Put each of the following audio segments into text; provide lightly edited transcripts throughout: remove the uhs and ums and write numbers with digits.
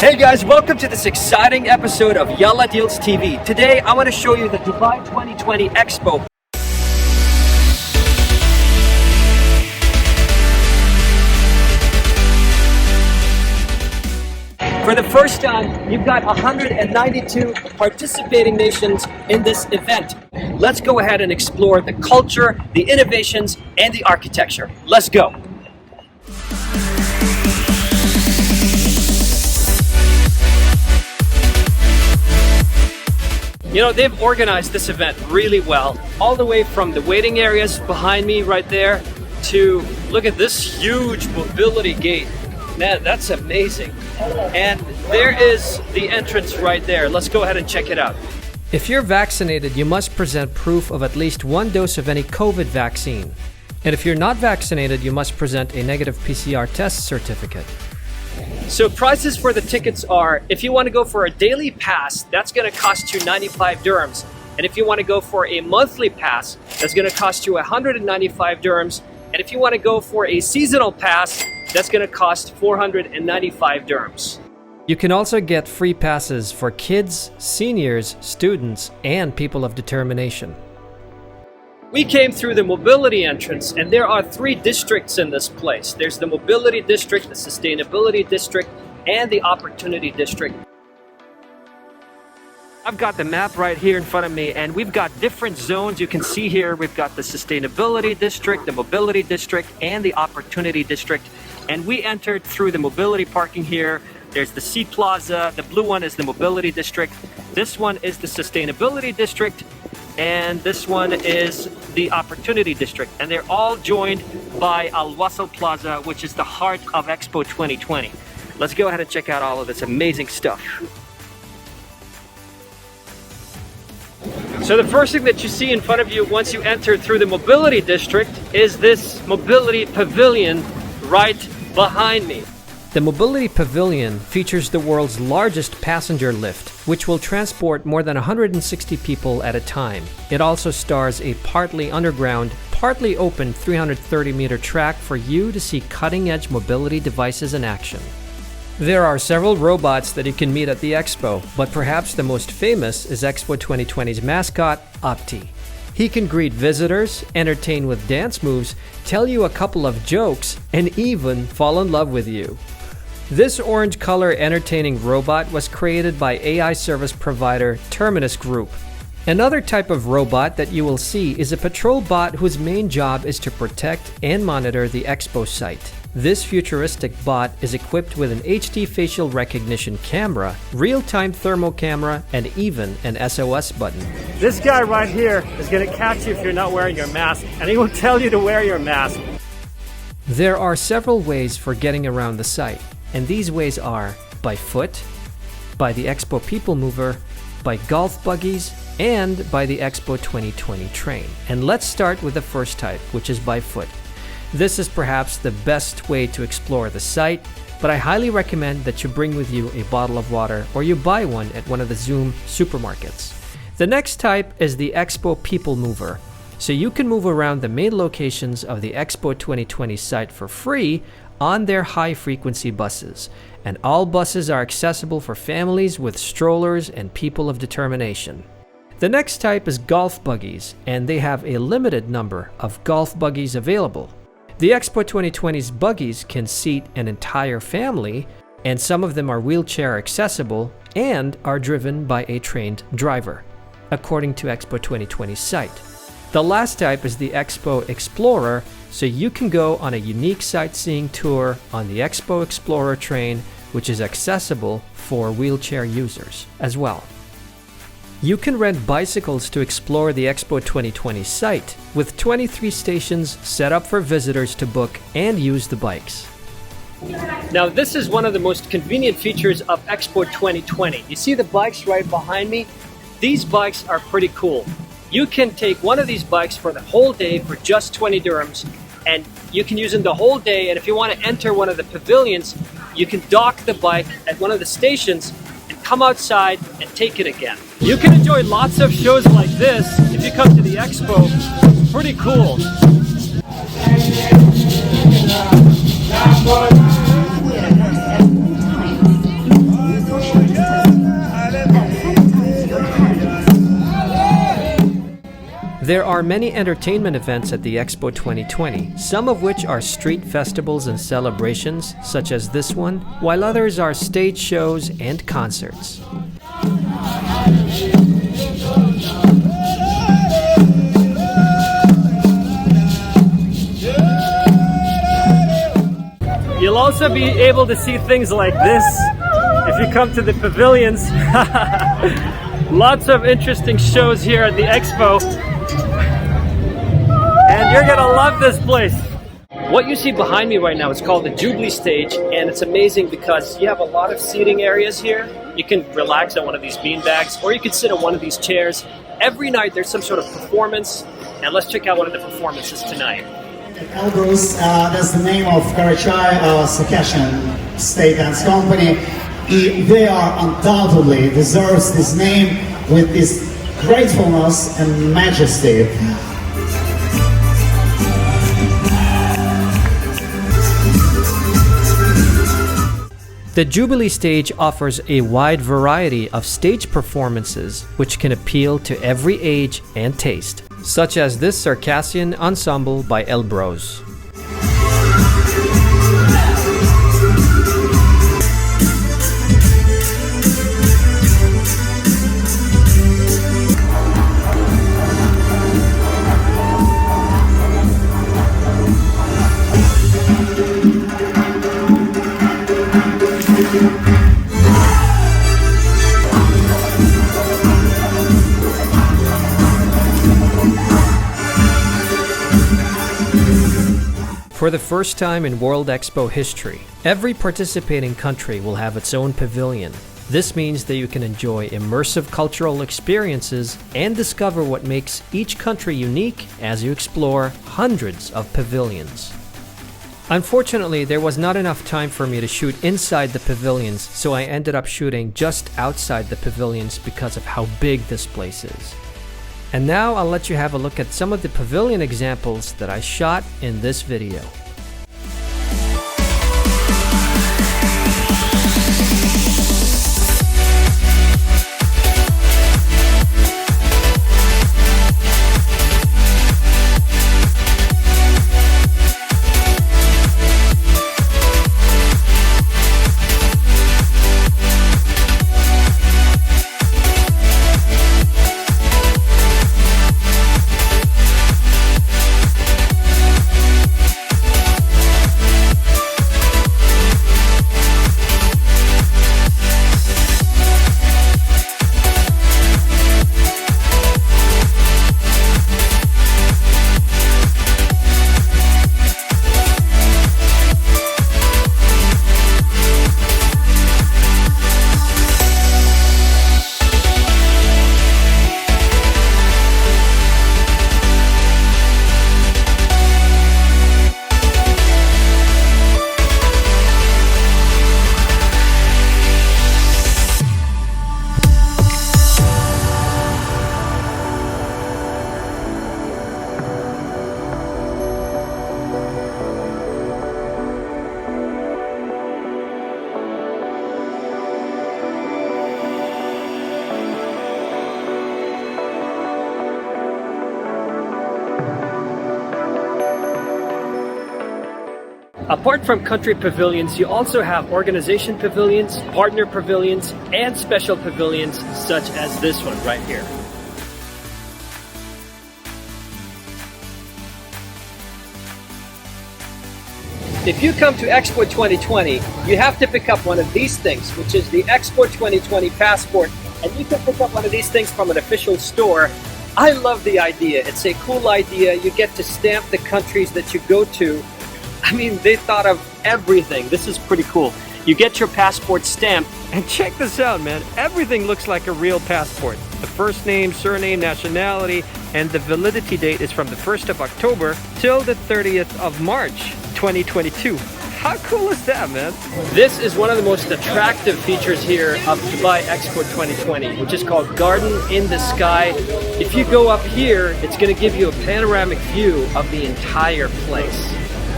Hey guys, welcome to this exciting episode of Yalla Deals TV. Today I want to show you the Dubai 2020 Expo. For the first time, you've got 192 participating nations in this event. Let's go ahead and explore the culture, the innovations, and the architecture. Let's go. You know, they've organized this event really well, all the way from the waiting areas behind me right there to look at this huge mobility gate. Man, that's amazing. And there is the entrance right there. Let's go ahead and check it out. If you're vaccinated, you must present proof of at least one dose of any COVID vaccine. And if you're not vaccinated, you must present a negative PCR test certificate. So prices for the tickets are, if you want to go for a daily pass, that's going to cost you 95 dirhams. And if you want to go for a monthly pass, that's going to cost you 195 dirhams. And if you want to go for a seasonal pass, that's going to cost 495 dirhams. You can also get free passes for kids, seniors, students, and people of determination. We came through the mobility entrance, and there are 3 districts in this place. There's the mobility district, the sustainability district, and the opportunity district. I've got the map right here in front of me, and we've got different zones. You can see here, we've got the sustainability district, the mobility district, and the opportunity district. And we entered through the mobility parking here. There's the Sea Plaza. The blue one is the mobility district. This one is the sustainability district. And this one is the Opportunity District. And they're all joined by Al Wasl Plaza, which is the heart of Expo 2020. Let's go ahead and check out all of this amazing stuff. So the first thing that you see in front of you once you enter through the Mobility District is this Mobility Pavilion right behind me. The Mobility Pavilion features the world's largest passenger lift, which will transport more than 160 people at a time. It also stars a partly underground, partly open 330-meter track for you to see cutting-edge mobility devices in action. There are several robots that you can meet at the Expo, but perhaps the most famous is Expo 2020's mascot, Opti. He can greet visitors, entertain with dance moves, tell you a couple of jokes, and even fall in love with you. This orange color entertaining robot was created by AI service provider Terminus Group. Another type of robot that you will see is a patrol bot whose main job is to protect and monitor the Expo site. This futuristic bot is equipped with an HD facial recognition camera, real-time thermal camera, and even an SOS button. This guy right here is going to catch you if you're not wearing your mask, and he will tell you to wear your mask. There are several ways for getting around the site. And these ways are by foot, by the Expo People Mover, by golf buggies, and by the Expo 2020 train. And let's start with the first type, which is by foot. This is perhaps the best way to explore the site, but I highly recommend that you bring with you a bottle of water or you buy one at one of the Zoom supermarkets. The next type is the Expo People Mover. So you can move around the main locations of the Expo 2020 site for free on their high-frequency buses, and all buses are accessible for families with strollers and people of determination. The next type is golf buggies, and they have a limited number of golf buggies available. The Expo 2020's buggies can seat an entire family, and some of them are wheelchair accessible and are driven by a trained driver, according to Expo 2020's site. The last type is the Expo Explorer, so you can go on a unique sightseeing tour on the Expo Explorer train, which is accessible for wheelchair users as well. You can rent bicycles to explore the Expo 2020 site, with 23 stations set up for visitors to book and use the bikes. Now this is one of the most convenient features of Expo 2020. You see the bikes right behind me? These bikes are pretty cool. You can take one of these bikes for the whole day for just 20 dirhams, and you can use them the whole day. And if you want to enter one of the pavilions, you can dock the bike at one of the stations and come outside and take it again. You can enjoy lots of shows like this if you come to the Expo. It's pretty cool. There are many entertainment events at the Expo 2020, some of which are street festivals and celebrations, such as this one, while others are stage shows and concerts. You'll also be able to see things like this if you come to the pavilions. Lots of interesting shows here at the Expo. And you're gonna love this place. What you see behind me right now is called the Jubilee Stage, and it's amazing because you have a lot of seating areas here. You can relax on one of these beanbags, or you can sit on one of these chairs. Every night there's some sort of performance, and let's check out one of the performances tonight. Elbrus, that's the name of Karachay Circassian State Dance Company. They are undoubtedly deserves this name with this gratefulness and majesty. The Jubilee Stage offers a wide variety of stage performances which can appeal to every age and taste, such as this Circassian ensemble by Elbrus. For the first time in World Expo history, every participating country will have its own pavilion. This means that you can enjoy immersive cultural experiences and discover what makes each country unique as you explore hundreds of pavilions. Unfortunately, there was not enough time for me to shoot inside the pavilions, so I ended up shooting just outside the pavilions because of how big this place is. And now I'll let you have a look at some of the pavilion examples that I shot in this video. Apart from country pavilions, you also have organization pavilions, partner pavilions, and special pavilions such as this one right here. If you come to Expo 2020, you have to pick up one of these things, which is the Expo 2020 passport, and you can pick up one of these things from an official store. I love the idea. It's a cool idea. You get to stamp the countries that you go to. I mean, they thought of everything. This is pretty cool. You get your passport stamped, and check this out, man. Everything looks like a real passport. The first name, surname, nationality, and the validity date is from the 1st of October till the 30th of March, 2022. How cool is that, man? This is one of the most attractive features here of Dubai Expo 2020, which is called Garden in the Sky. If you go up here, it's going to give you a panoramic view of the entire place.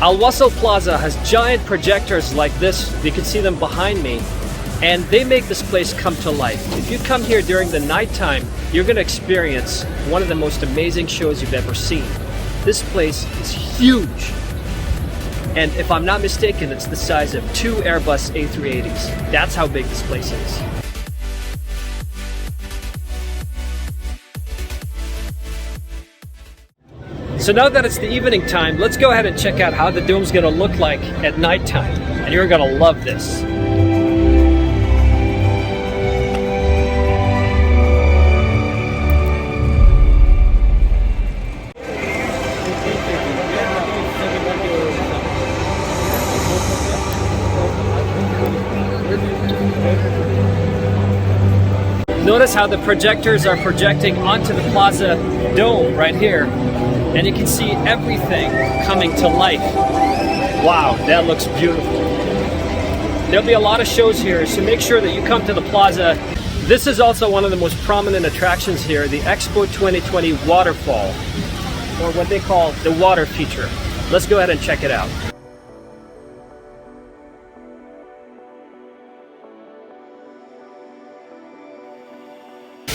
Al Wasl Plaza has giant projectors like this. You can see them behind me. and they make this place come to life. If you come here during the nighttime, you're going to experience one of the most amazing shows you've ever seen. This place is huge. And if I'm not mistaken, it's the size of 2 Airbus A380s. That's how big this place is. So now that it's the evening time, let's go ahead and check out how the dome's gonna look like at nighttime. And you're gonna love this. Notice how the projectors are projecting onto the plaza dome right here. And you can see everything coming to life. Wow, that looks beautiful. There'll be a lot of shows here, so make sure that you come to the plaza. This is also one of the most prominent attractions here, the Expo 2020 waterfall, or what they call the water feature. Let's go ahead and check it out.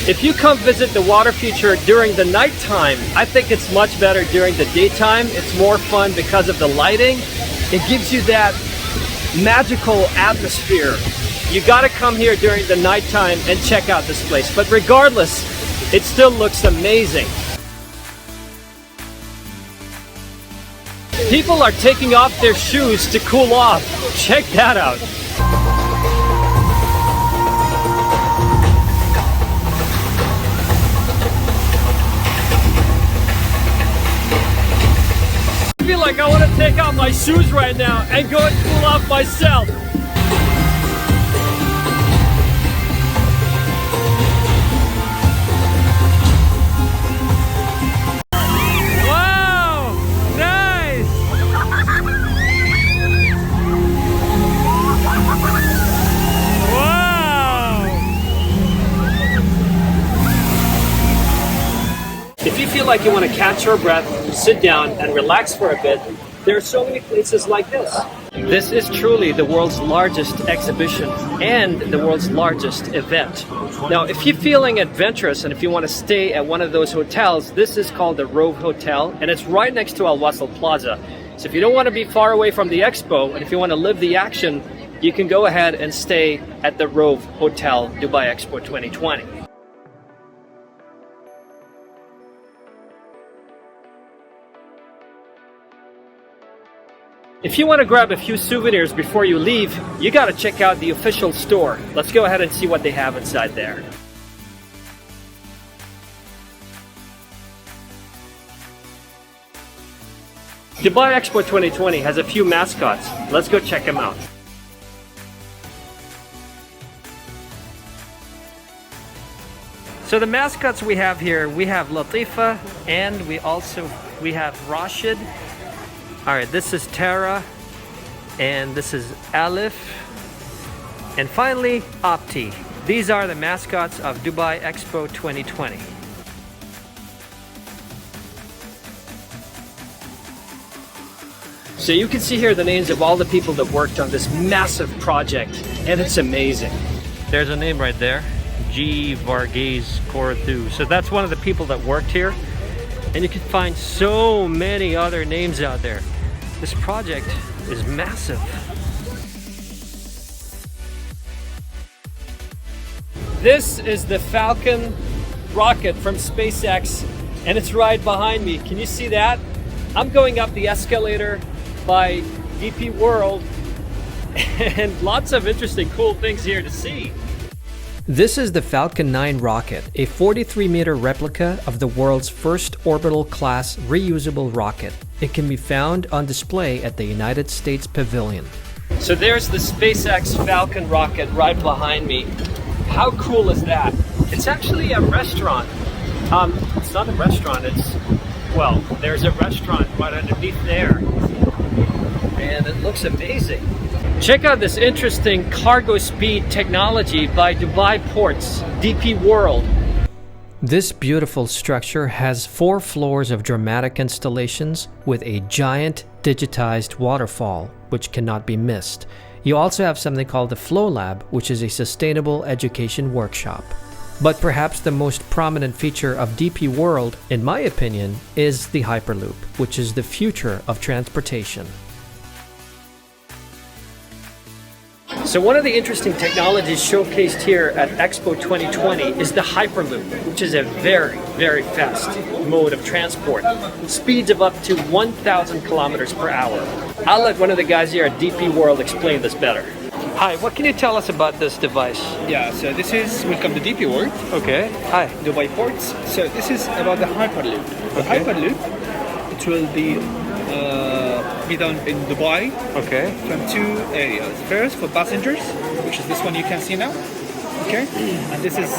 If you come visit the water feature during the nighttime, I think it's much better during the daytime. It's more fun because of the lighting. It gives you that magical atmosphere. You gotta come here during the nighttime and check out this place. But regardless, it still looks amazing. People are taking off their shoes to cool off. Check that out. I feel like I want to take out my shoes right now and go and cool off myself. Wow! Nice! Wow! If you feel like you want to catch your breath, sit down and relax for a bit, there are so many places like this. This is truly the world's largest exhibition and the world's largest event. Now, if you're feeling adventurous and if you want to stay at one of those hotels, this is called the Rove Hotel, and it's right next to Al Wasl Plaza. So if you don't want to be far away from the expo, and if you want to live the action, you can go ahead and stay at the Rove Hotel, Dubai Expo 2020. If you want to grab a few souvenirs before you leave, you got to check out the official store. Let's go ahead and see what they have inside there. Dubai Expo 2020 has a few mascots. Let's go check them out. So the mascots we have here, we have Latifa and we have Rashid. All right, this is Tara, and this is Alif, and finally, Opti. These are the mascots of Dubai Expo 2020. So you can see here the names of all the people that worked on this massive project, and it's amazing. There's a name right there, G. Varghese Korthu. So that's one of the people that worked here, and you can find so many other names out there. This project is massive. This is the Falcon rocket from SpaceX, and it's right behind me. Can you see that? I'm going up the escalator by DP World, and lots of interesting, cool things here to see. This is the Falcon 9 rocket, a 43-meter replica of the world's first orbital-class reusable rocket. It can be found on display at the United States Pavilion. So there's the SpaceX Falcon rocket right behind me. How cool is that? It's actually a restaurant. It's not a restaurant, well, there's a restaurant right underneath there. And it looks amazing. Check out this interesting cargo speed technology by Dubai Ports, DP World. This beautiful structure has 4 floors of dramatic installations with a giant digitized waterfall, which cannot be missed. You also have something called the Flow Lab, which is a sustainable education workshop. But perhaps the most prominent feature of DP World, in my opinion, is the Hyperloop, which is the future of transportation. So one of the interesting technologies showcased here at Expo 2020 is the Hyperloop, which is a very, very fast mode of transport. Speeds of up to 1,000 kilometers per hour. I'll let one of the guys here at DP World explain this better. Hi, what can you tell us about this device? Yeah, so this is, welcome to DP World, Okay, hi. Dubai ports. So this is about the Hyperloop. The Okay. Hyperloop, it will be done in Dubai Okay, from two areas. First, for passengers, which is this one you can see now. Okay, and this is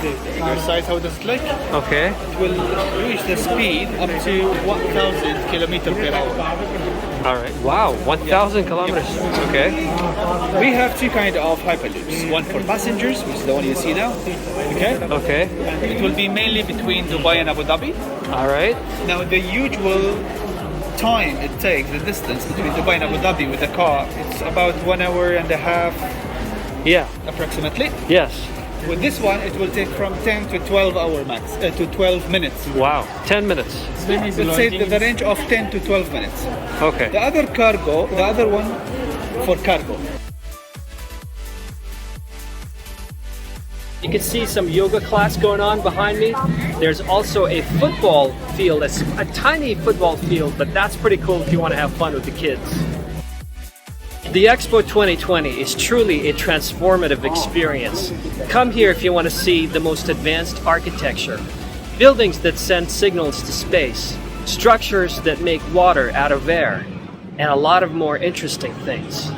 the other side. How does it look? okay, It will reach the speed up to 1,000 kilometers per hour. all right. Wow, 1,000 kilometers. Okay, We have two kind of Hyperloops. One for passengers, which is the one you see now. Okay, okay, it will be mainly between Dubai and Abu Dhabi. all right. Now the usual time it takes, the distance between Dubai and Abu Dhabi with the car, it's about 1 hour and a half Yeah, approximately. yes. With this one, it will take from 10 to 12 hour max, to 12 minutes. Wow, 10 minutes. Let's say the range of 10 to 12 minutes. Okay. The other cargo, the other one for cargo. You can see some yoga class going on behind me. There's also a football field, a tiny football field, but that's pretty cool if you want to have fun with the kids. The Expo 2020 is truly a transformative experience. Come here if you want to see the most advanced architecture, buildings that send signals to space, structures that make water out of air, and a lot of more interesting things.